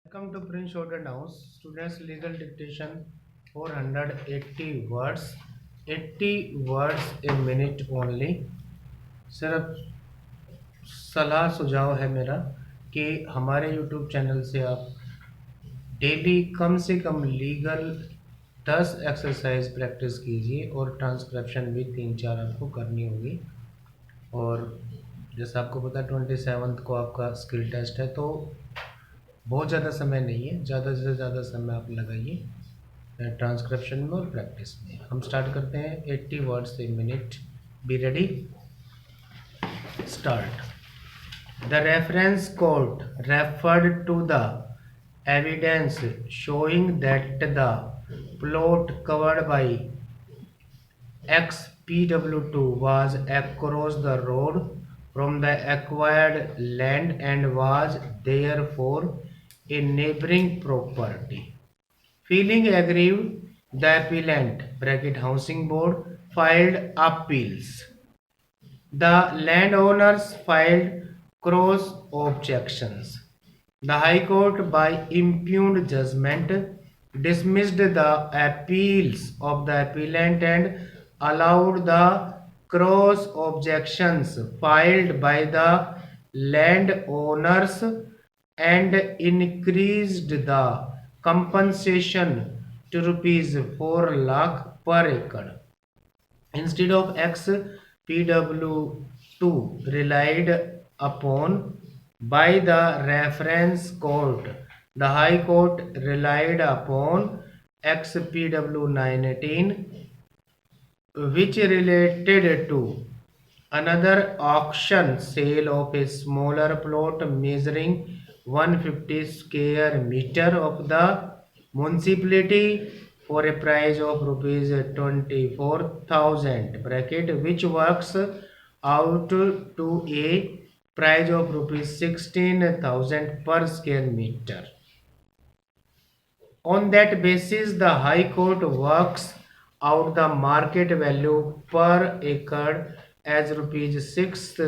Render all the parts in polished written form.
Welcome to Prince Shortened House. Students legal dictation 480 words. 80 words a minute only. सिर्फ सलाह सुझाव है मेरा कि हमारे YouTube चैनल से आप डेली कम से कम लीगल 10 एक्सरसाइज प्रैक्टिस कीजिए और ट्रांसक्रिप्शन भी 3-4 आपको करनी होगी। और जैसा आपको पता है 27 को आपका स्किल टेस्ट है, तो बहुत ज़्यादा समय नहीं है, ज़्यादा से ज़्यादा समय आप लगाइए ट्रांसक्रिप्शन में और प्रैक्टिस में। हम स्टार्ट करते हैं 80 words a minute. Be ready, start. The reference court referred to the evidence showing that the plot covered by XPW2 was across the road from the acquired land and was therefore a neighboring property. Feeling aggrieved, the appellant (Housing Board) filed appeals. The landowners filed cross objections. The High Court, by impugned judgment, dismissed the appeals of the appellant and allowed the cross objections filed by the landowners and increased the compensation to rupees 4 lakh per acre. Instead of XPW2 relied upon by the reference court, the High Court relied upon XPW 918, which related to another auction sale of a smaller plot measuring 150 square meter of the municipality for a price of rupees 24,000 which works out to a price of rupees 16,000 per square meter. On that basis, the High Court works out the market value per acre as rupees 6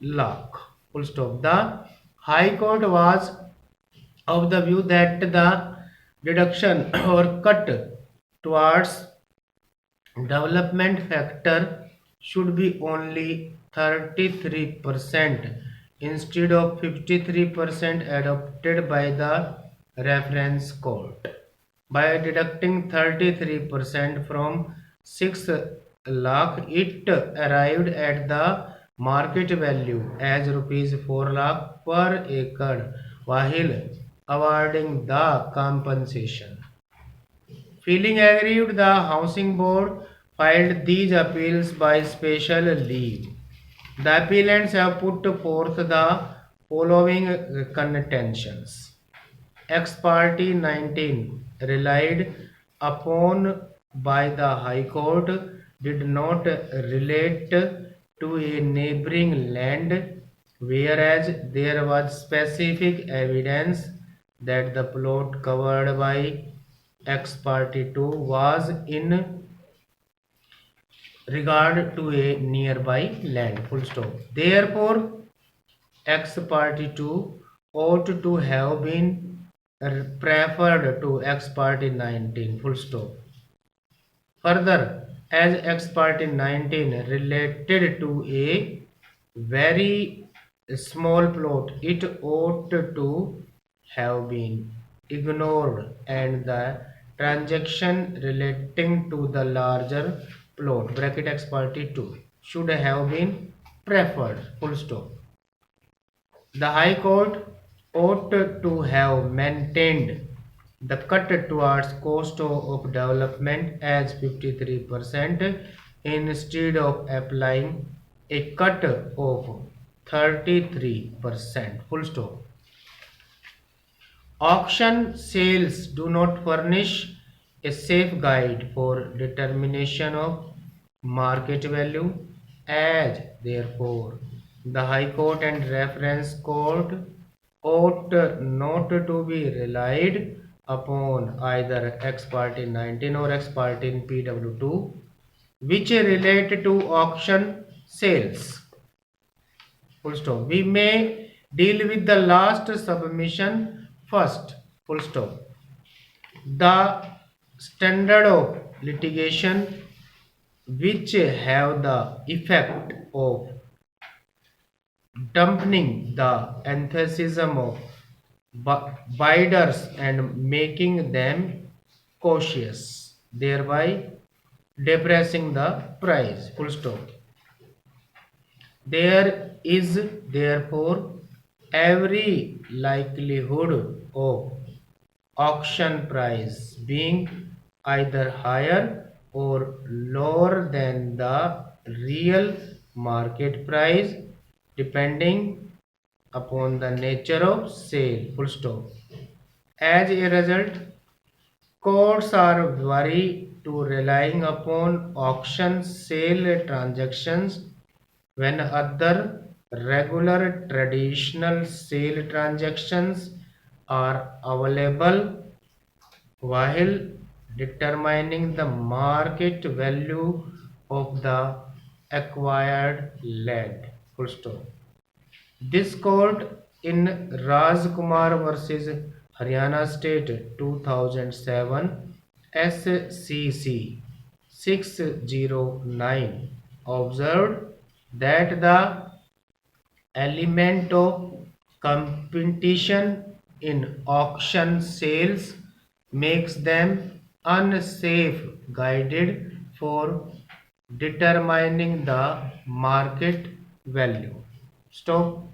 lakh. Full stop. The High Court was of the view that the deduction or cut towards development factor should be only 33% instead of 53% adopted by the reference court. By deducting 33% from 6 lakh, it arrived at the market value as rupees 4 lakh per acre while awarding the compensation. Feeling aggrieved, the Housing Board filed these appeals by special leave. The appellants have put forth the following contentions. Ex parte 19 relied upon by the High Court did not relate to a neighboring land, whereas there was specific evidence that the plot covered by Ex parte 2 was in regard to a nearby land. Full stop. Therefore, Ex parte 2 ought to have been preferred to Ex parte 19. Full stop. Further, as Ex parte 19 related to a very small plot, it ought to have been ignored and the transaction relating to the larger plot (Ex parte 2) should have been preferred. Full stop. The High Court ought to have maintained the cut towards cost of development as 53% instead of applying a cut of 33%. Full stop. Auction sales do not furnish a safe guide for determination of market value, as therefore the High Court and Reference Court ought not to be relied upon either Ex parte 19 or Ex parte PW2, which relate to auction sales. Full stop. We may deal with the last submission First, full stop. The standard of litigation which have the effect of dampening the enthusiasm of bidders and making them cautious, thereby depressing the price. Full stop. There is therefore every likelihood of auction price being either higher or lower than the real market price depending upon the nature of sale. Full stop. As a result, courts are wary to relying upon auction sale transactions when other regular traditional sale transactions are available while determining the market value of the acquired land. Full stop. This court in Rajkumar versus Haryana State 2007 SCC 609 observed that the element of competition in auction sales makes them unsafe guided for determining the market value. Stop.